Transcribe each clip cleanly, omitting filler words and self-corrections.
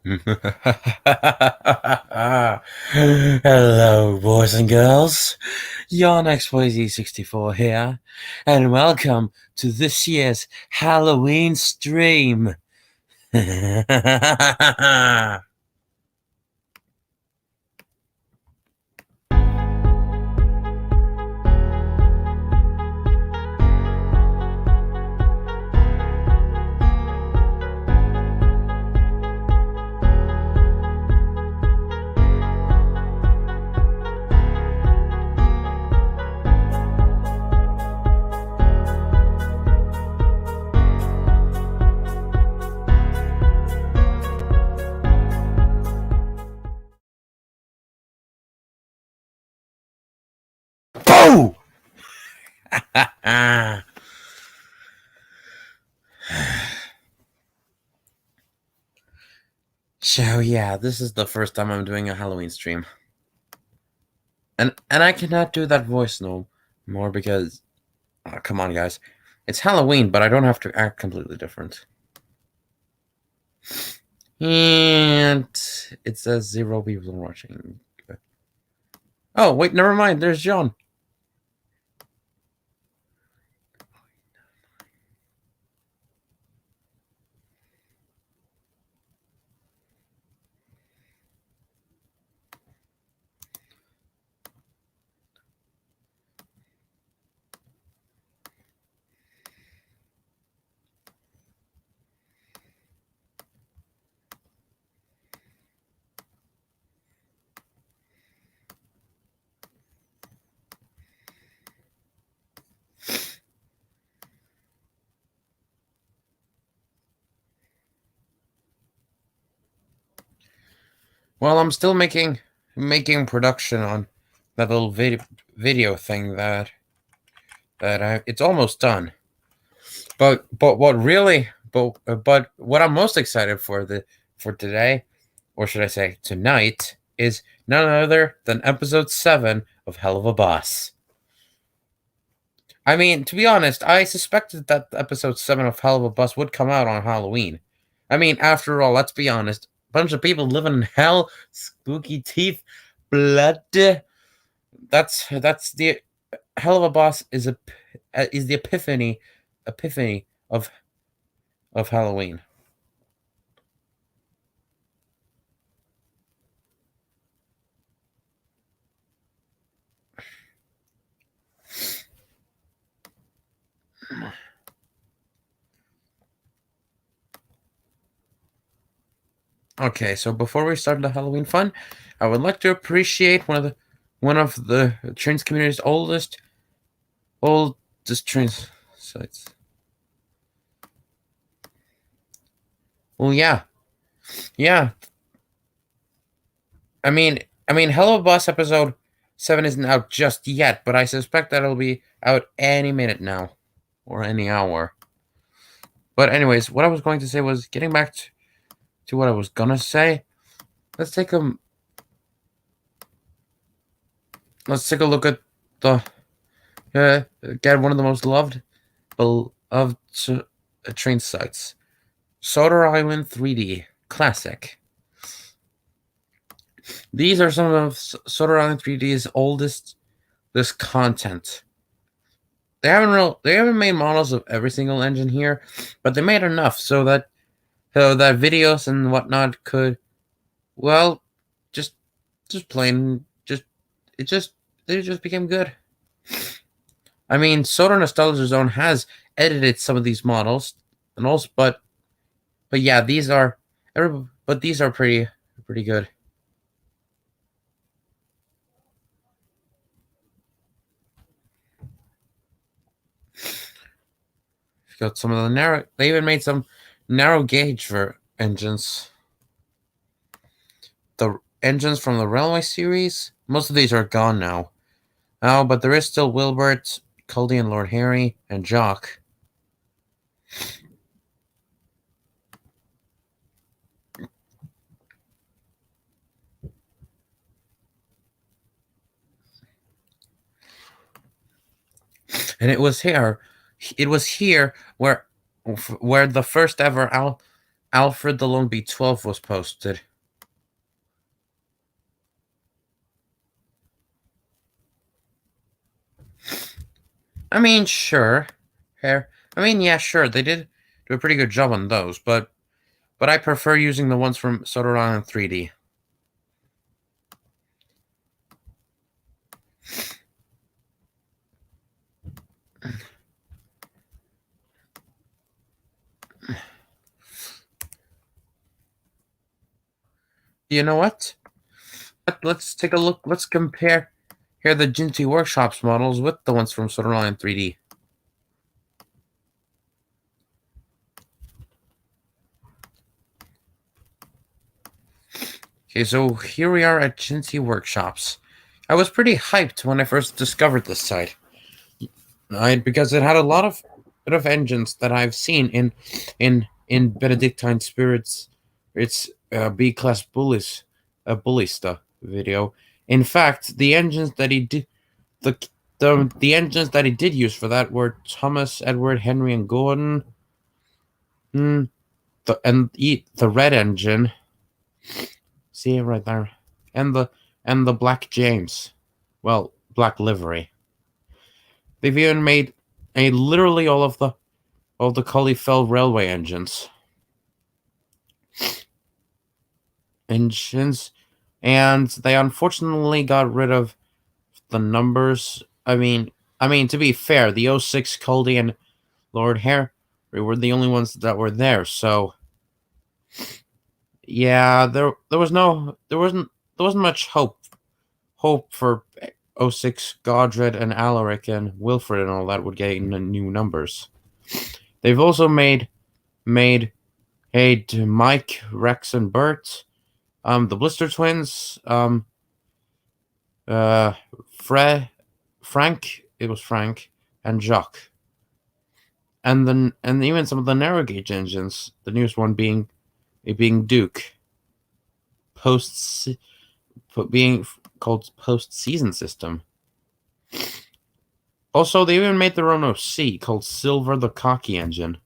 Hello, boys and girls. Your next YZ64 here, and welcome to this year's Halloween stream. Boo! So yeah, this is the first time I'm doing a Halloween stream. And I cannot do that voice no more because come on guys. It's Halloween, but I don't have to act completely different. And it says 0 people watching. Oh, wait, never mind. There's John. Well, I'm still making production on that little video thing that it's almost done. But what I'm most excited for today, or should I say tonight, is none other than episode 7 of Hell of a Boss. I mean, to be honest, I suspected that episode 7 of Hell of a Boss would come out on Halloween. I mean, after all, let's be honest, bunch of people living in hell, spooky teeth, blood. That's the Hell of a Boss is the epiphany of Halloween. Okay, so before we start the Halloween fun, I would like to appreciate one of the trains community's oldest trains sites. Well, yeah. I mean, Hello Boss episode 7 isn't out just yet, but I suspect that it'll be out any minute now, or any hour. But anyways, what I was going to say was getting back to what I was gonna say. Let's take a look at the get one of the most beloved train sites, Soda Island 3D Classic. These are some of Soda Island 3D's oldest content. They haven't made models of every single engine here, but they made enough so that videos and whatnot could, well, just plain they just became good. I mean, Soda Nostalgia Zone has edited some of these models, and also, but yeah, these are pretty good. Got some of the narrow. They even made some narrow gauge for engines. The engines from the Railway series, most of these are gone now. Oh, but there is still Wilbert, Culdy, and Lord Harry, and Jock. And it was here where the first ever Alfred the Lone B12 was posted. I mean, sure. Hair. I mean, yeah, sure. They did do a pretty good job on those, but I prefer using the ones from Sword Art Online 3D. You know what? Let's take a look. Let's compare here the Jinty Workshops models with the ones from Sword Art Online 3D. Okay, so here we are at Jinty Workshops. I was pretty hyped when I first discovered this site, because it had a lot of engines that I've seen in Benedictine Spirits, its B class bullies, bullista video. In fact, the engines that he did the engines that he did use for that were Thomas, Edward, Henry, and Gordon. The red engine. See it right there, and the black James, well, black livery. They've even made literally all of the Colleyfell railway engines, and they unfortunately got rid of the numbers. I mean, to be fair, the 06 Culdee and Lord Harry were the only ones that were there. So, yeah, there wasn't much hope for 06 Godred and Alaric and Wilfred and all that would gain new numbers. They've also made Mike, Rex, and Bert, the Blister Twins, Frank, it was Frank, and Jacques, and even some of the narrow gauge engines. The newest one being Duke, being called post-season system. Also, they even made their own OC called Silver the Cocky engine.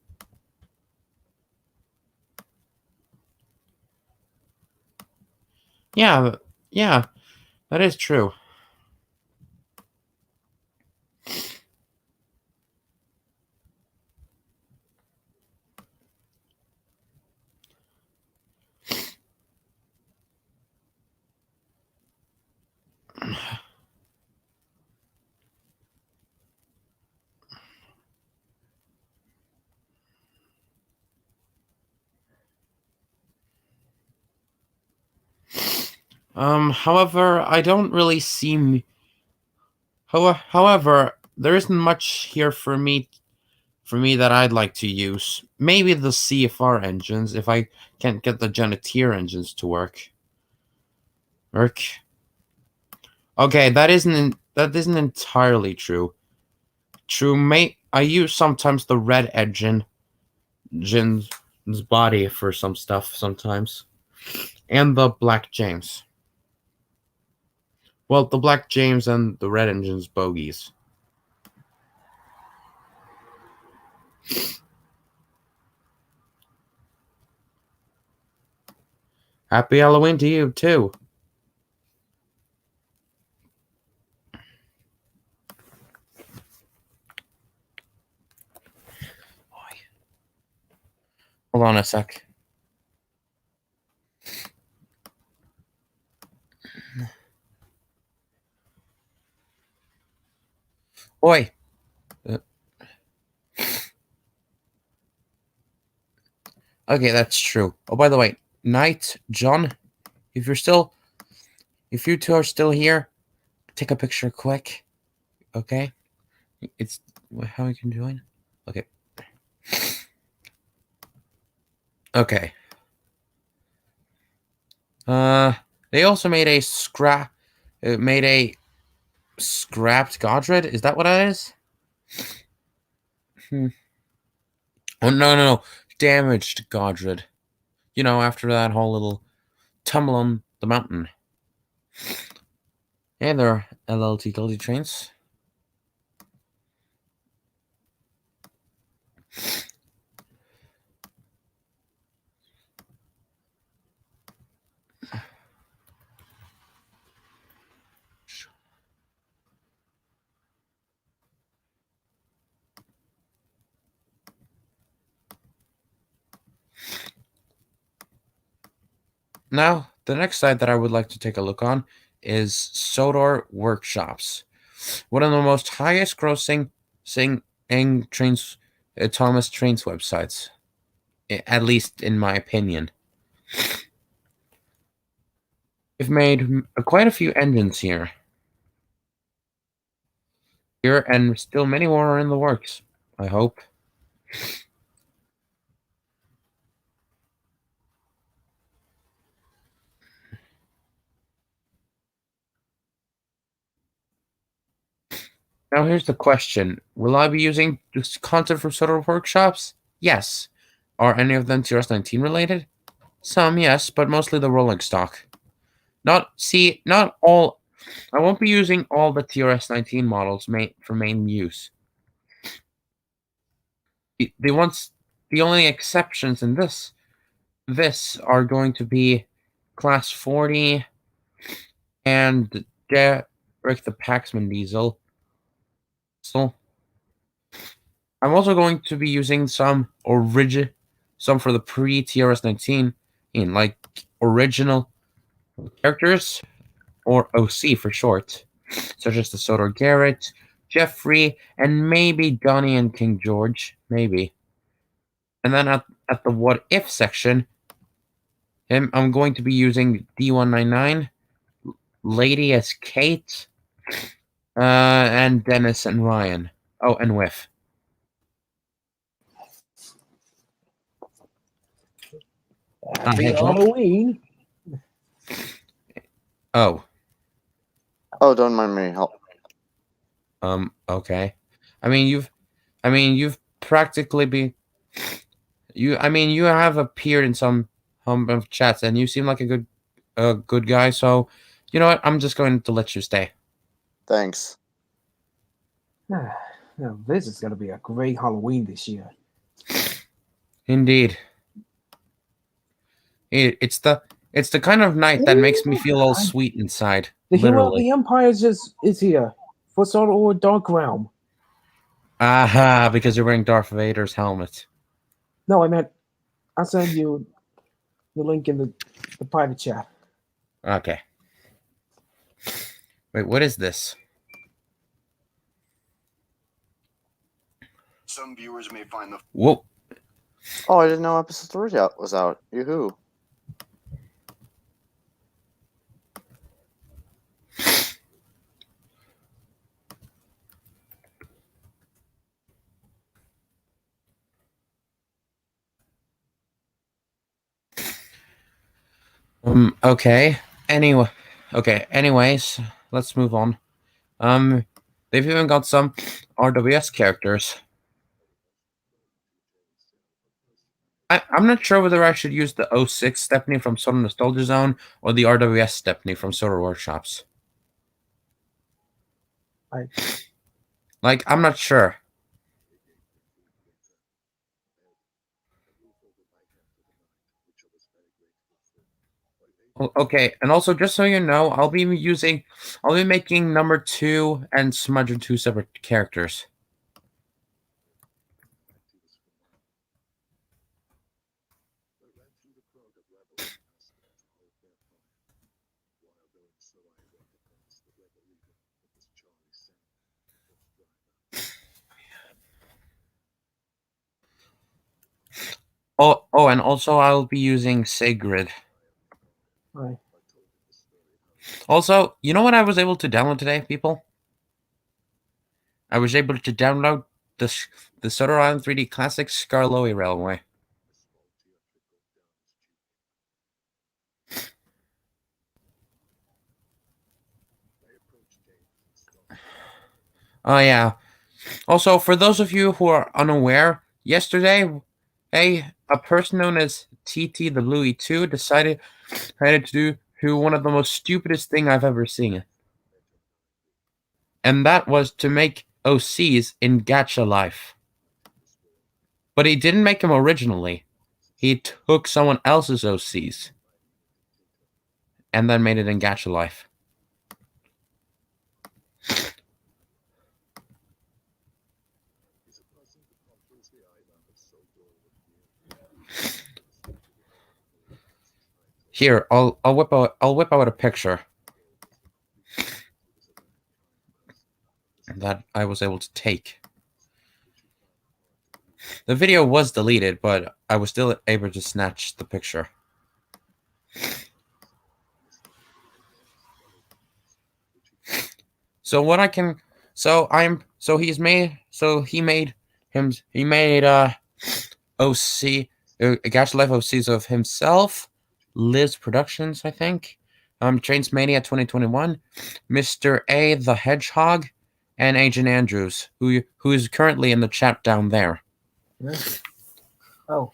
Yeah, that is true. However, I don't really see. However, there isn't much here for me that I'd like to use. Maybe the CFR engines if I can't get the Genetier engines to work. Okay, that isn't entirely true. I use sometimes the red engine's body for some stuff sometimes, and the black James. Well, the black James and the red engine's bogies. Happy Halloween to you too. Hold on a sec. Oi. Okay, that's true. Oh, by the way, Knight, John, if you two are still here, take a picture quick. Okay? It's how you can join. Okay. Okay. They also made a scrapped Godred. Is that what that is? Oh no, damaged Godred. You know, after that whole little tumble on the mountain. And there are LLT Goldie trains. Now, the next site that I would like to take a look on is Sodor Workshops, one of the most highest grossing trains, autonomous trains websites, at least in my opinion. We've made quite a few engines here, and still many more are in the works, I hope. Now here's the question. Will I be using this content from Solar Workshops? Yes. Are any of them TRS-19 related? Some, yes, but mostly the rolling stock. Not all. I won't be using all the TRS-19 models for main use. The only exceptions in this are going to be Class 40 and Derek the Paxman diesel. So I'm also going to be using some for the pre-TRS-19, like original characters, or OC for short, such as the Sodor Garrett, Jeffrey, and maybe Donnie and King George, maybe. And then at the what if section, I'm going to be using D199, Lady as Kate, and Dennis and Ryan. Oh, and Whiff. Happy Halloween. Oh. Oh, don't mind me. Help. Okay. I mean, you've practically you have appeared in some of chats, and you seem like a good guy. So, you know what? I'm just going to let you stay. Thanks. Now, this is gonna be a great Halloween this year. Indeed. It's the kind of night that makes me feel all sweet inside. The hero of Literally. the Empire is here for Star Wars Dark Realm. Aha! Because you're wearing Darth Vader's helmet. No, I meant I'll send you the link in the private chat. Okay. Wait, what is this? Some viewers may find the Whoa. Oh, I didn't know episode 3 was out. Yoo-hoo. Okay. Anyways, let's move on. They've even got some RWS characters. I'm not sure whether I should use the 06 Stepney from Solar Nostalgia Zone or the RWS Stepney from Solar Workshops. I'm not sure. Okay, and also just so you know, I'll be making number 2 and Smudger 2 separate characters. Oh, and also I'll be using Sigrid. Right. Also, you know what I was able to download today, people? I was able to download the Solar Island 3D Classic Skarloey Railway. Oh yeah. Also, for those of you who are unaware, yesterday, a person known as TT the Louis 2 decided to do one of the most stupidest thing I've ever seen. And that was to make OCs in Gacha Life. But he didn't make them originally. He took someone else's OCs and then made it in Gacha Life. Here, I'll whip out a picture that I was able to take. The video was deleted, but I was still able to snatch the picture. So what I can, so I'm, so he's made, so he made OC, Gash Life OCs of himself, Liz Productions, I think, Trains Mania 2021, Mr. A the Hedgehog, and Agent Andrews, who is currently in the chat down there. Yeah. Oh,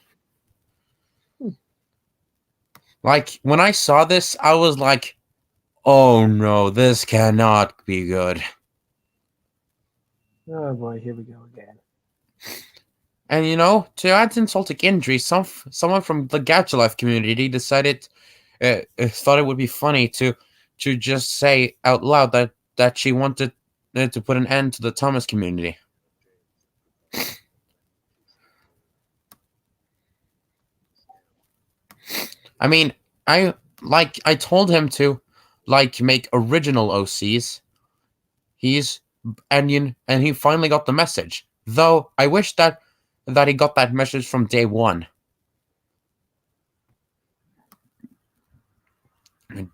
Like, when I saw this, I was like, oh no, this cannot be good. oh boy, here we go again. And you know, to add insult to injury, someone from the Gacha Life community decided, thought it would be funny to just say out loud that she wanted to put an end to the Thomas community. I mean, I told him to make original OCs. And he finally got the message. Though I wish that he got that message from day one.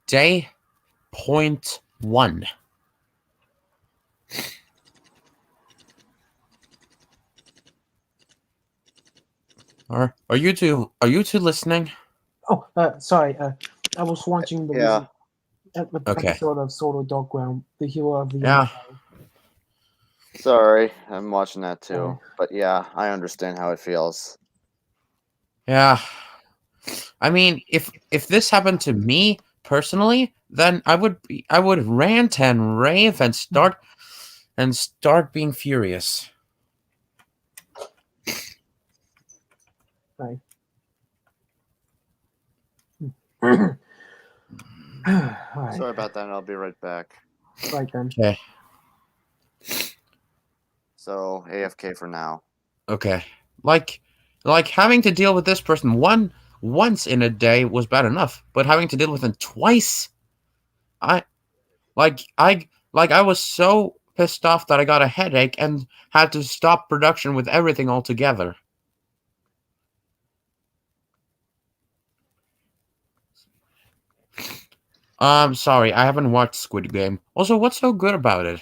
Day .1. Are you two listening? Oh, sorry. I was watching the Yeah. Okay. episode of Solo Dogground, the hero of the Yeah. Sorry, I'm watching that too. Sorry. But yeah, I understand how it feels. Yeah. I mean, if this happened to me personally, then I would rant and rave and start being furious. Right. All right. Sorry about that, and I'll be right back. Right then. Okay. So AFK for now. Okay. Like having to deal with this person once in a day was bad enough, but having to deal with him twice, I was so pissed off that I got a headache and had to stop production with everything altogether. Sorry, I haven't watched Squid Game. Also, what's so good about it?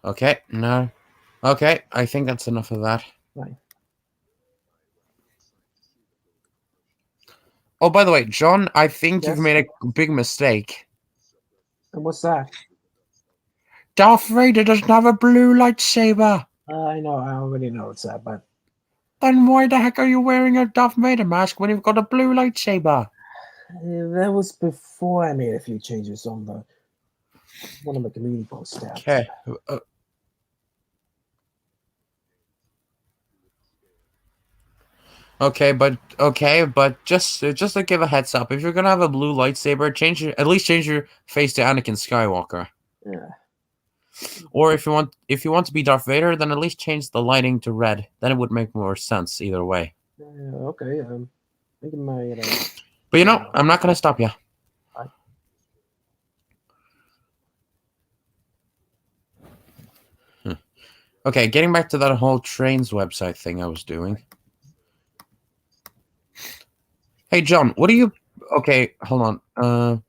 Okay, no. Okay, I think that's enough of that. Right. Oh, by the way, John, I think Yes? you've made a big mistake. And what's that? Darth Vader doesn't have a blue lightsaber. I know. I already know it's that, but Then why the heck are you wearing a Darth Vader mask when you've got a blue lightsaber? that was before I made a few changes on the one of the community posts. Tab. Okay. Okay, but just to give a heads up, if you're gonna have a blue lightsaber, at least change your face to Anakin Skywalker. Yeah. Or if you want to be Darth Vader, then at least change the lighting to red. Then it would make more sense either way. Okay. Think my. But you know, I'm not gonna stop you. Okay, getting back to that whole trains website thing I was doing. Hey John, what do you? Okay, hold on.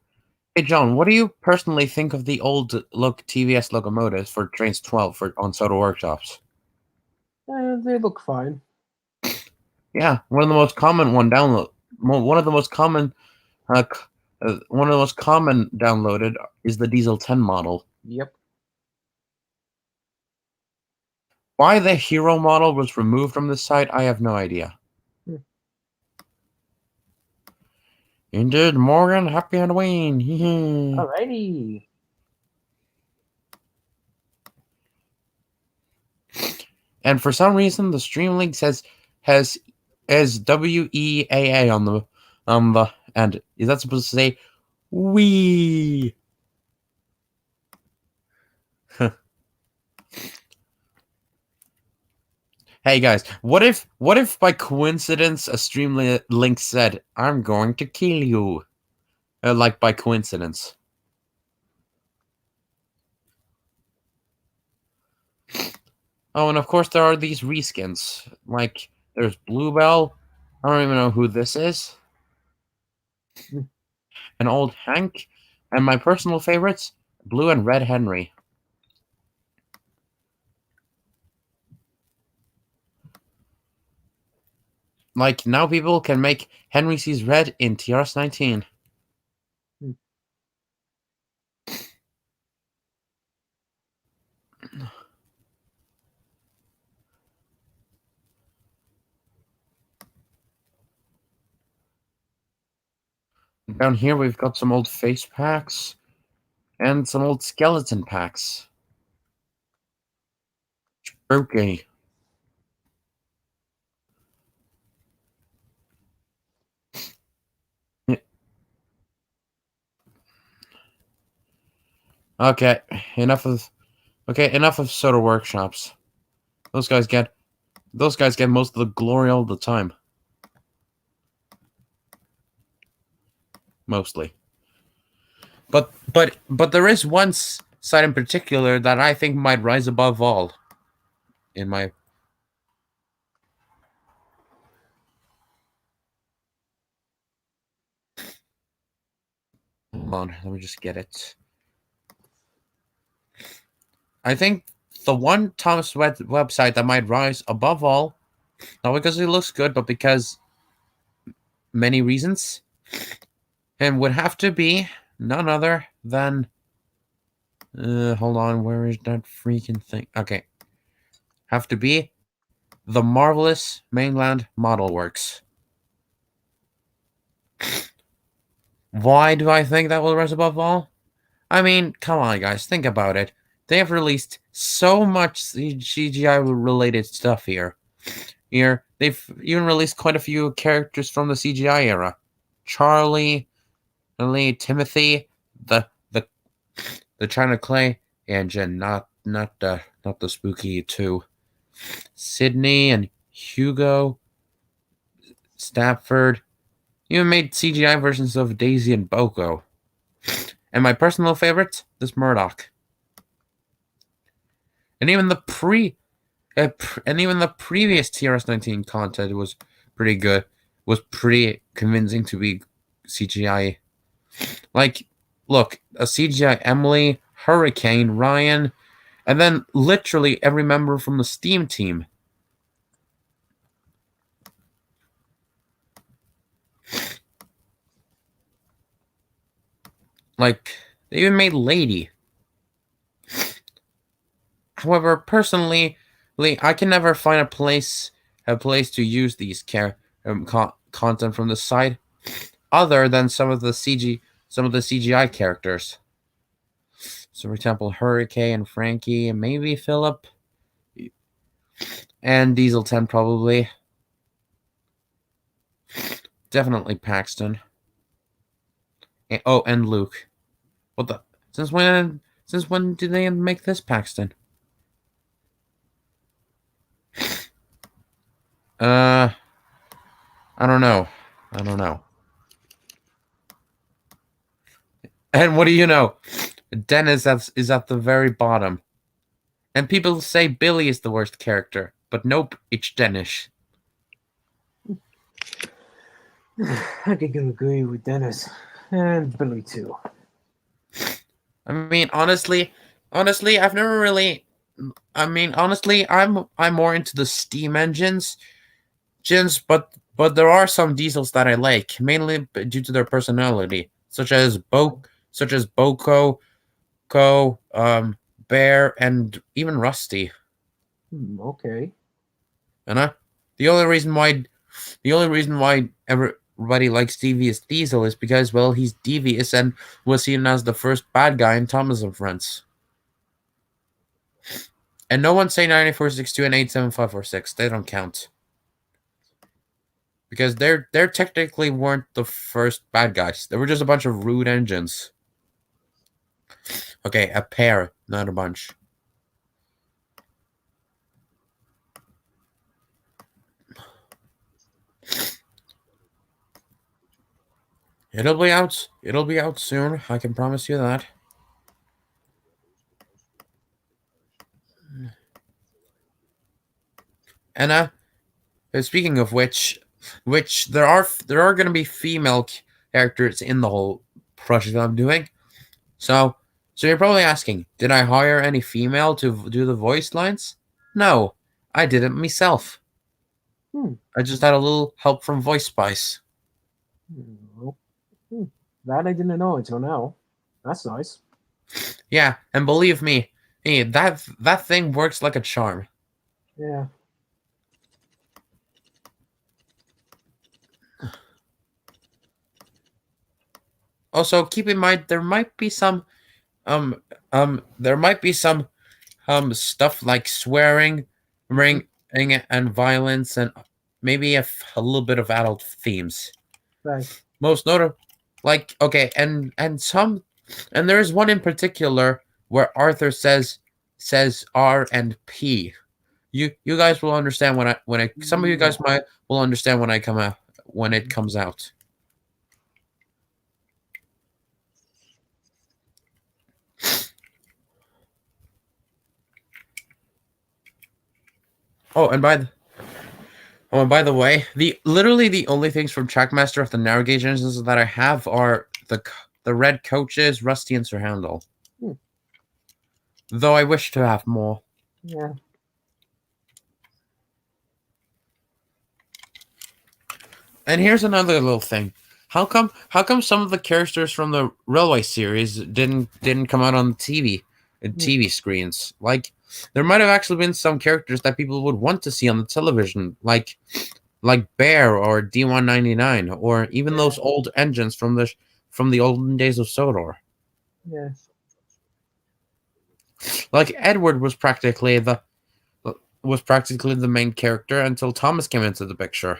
Hey John, what do you personally think of the old look TVS locomotives for Trains 12 on Soda Workshops? They look fine. Yeah, one of the most common one of the most common one of the most common downloaded is the Diesel 10 model. Yep. Why the Hero model was removed from this site, I have no idea. Hmm. Indeed, Morgan, happy Halloween. Alrighty. And for some reason, the stream link has WEAA on the and is that supposed to say we? Hey guys, what if by coincidence a stream link said I'm going to kill you, like by coincidence? Oh, and of course there are these reskins. Like there's Bluebell. I don't even know who this is. An old Hank, and my personal favorites, Blue and Red Henry. Like now people can make Henry Sees Red in TRS-19. Down here we've got some old face packs and some old skeleton packs. Spooky. Okay, enough of Soda Workshops. Those guys get most of the glory all the time. Mostly. But there is one site in particular that I think might rise above all. In my hold on, let me just get it. I think the one Thomas website that might rise above all, not because it looks good, but because many reasons, and would have to be none other than hold on, where is that freaking thing? Okay. Have to be the Marvelous Mainland Model Works. Why do I think that will rise above all? I mean, come on, guys, think about it. They have released so much CGI-related stuff here. They've even released quite a few characters from the CGI era. Charlie, Timothy, the China Clay engine, not the Spooky 2. Sydney and Hugo, Stafford, even made CGI versions of Daisy and Boko. And my personal favorite, this Murdoch. And even the previous TRS-19 content was pretty good. Was pretty convincing to be CGI. Like, look, a CGI Emily, Hurricane, Ryan, and then literally every member from the Steam team. Like, they even made Lady. However, personally, I can never find a place to use these content from the site, other than some of the CGI characters. So, for example, Hurricane and Frankie, and maybe Philip, and Diesel 10 probably. Definitely Paxton. And Luke. What the? Since when did they make this Paxton? I don't know. And what do you know? Dennis is at the very bottom. And people say Billy is the worst character, but nope, it's Dennis. I can agree with Dennis and Billy too. I mean, honestly, I've never really. I mean, honestly, I'm more into the Steam engines, engines, but there are some diesels that I like, mainly due to their personality, such as Boko, Bear, and even Rusty. Okay. And the only reason why everybody likes Devious Diesel is because, well, he's devious and was seen as the first bad guy in Thomas and Friends. And no one say 9462 and 87546. They don't count. Because they're technically weren't the first bad guys. They were just a bunch of rude engines. Okay, a pair, not a bunch. It'll be out. It'll be out soon. I can promise you that. And speaking of which there are going to be female characters in the whole project that I'm doing. So you're probably asking, did I hire any female to do the voice lines? No, I did it myself. I just had a little help from Voice Spice. That I didn't know until now. That's nice. Yeah, and believe me, that thing works like a charm. Yeah. Also, keep in mind there might be some stuff like swearing, ring, and violence, and maybe a little bit of adult themes. Right. Most notable, like, okay, and there is one in particular where Arthur says R and P. You guys will understand when I some of you guys might will understand when it comes out. Oh, and by the way, literally the only things from Trackmaster of the narrow gauge engines that I have are the red coaches, Rusty, and Sir Handel. Though I wish to have more. Yeah. And here's another little thing. How come some of the characters from the Railway series didn't come out on TV screens? Like, there might have actually been some characters that people would want to see on the television, like Bear or D199, or even those old engines from the olden days of Sodor. Yeah. Like, Edward was practically the main character until Thomas came into the picture.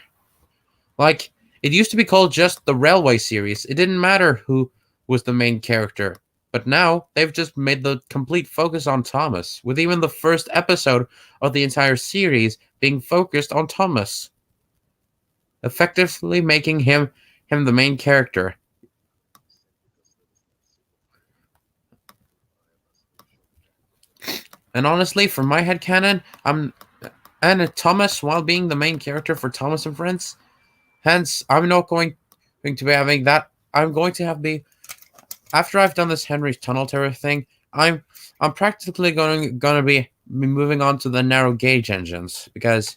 Like, it used to be called just the Railway series. It didn't matter who was the main character. But now, they've just made the complete focus on Thomas, with even the first episode of the entire series being focused on Thomas, effectively making him the main character. And honestly, for my headcanon, and Thomas, while being the main character for Thomas and Friends, hence, I'm not going to be having that. I'm going to have after I've done this Henry's Tunnel Terror thing, I'm practically going to be moving on to the narrow gauge engines because,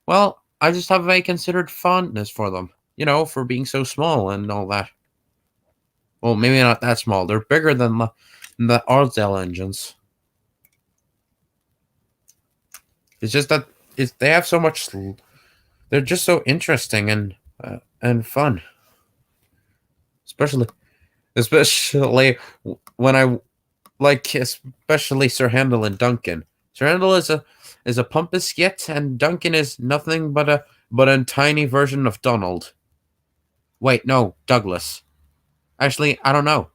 well, I just have a considered fondness for them, for being so small and all that. Well, maybe not that small. They're bigger than the Ardsdale engines. It's just that they have so much. They're just so interesting and fun, especially when I like, especially Sir Handel and Duncan. Sir Handel is a pompous git, and Duncan is nothing but a tiny version of Donald. Wait, no, Douglas. Actually, I don't know.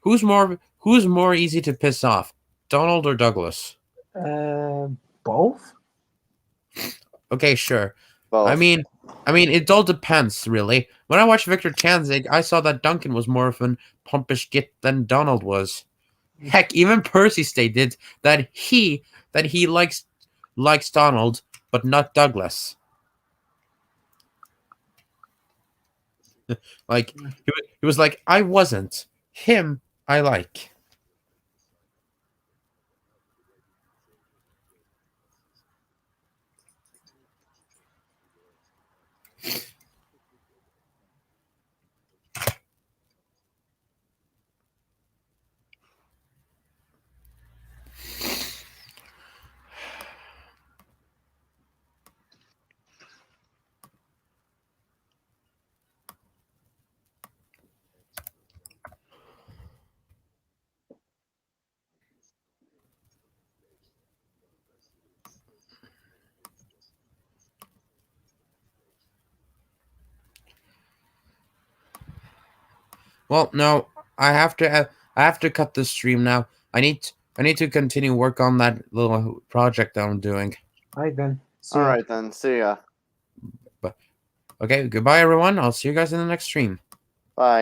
Who's more easy to piss off, Donald or Douglas? Both. Okay, sure. Both. I mean, it all depends, really. When I watched Victor Tanzig, I saw that Duncan was more of an pompish git than Donald was. Heck, even Percy stated that he likes Donald, but not Douglas. Like, he was like, I wasn't. Him, I like. Well, no, I have to cut this stream now. I need to continue work on that little project that I'm doing. All right then. See All ya. right then. See ya. Okay, goodbye everyone. I'll see you guys in the next stream. Bye.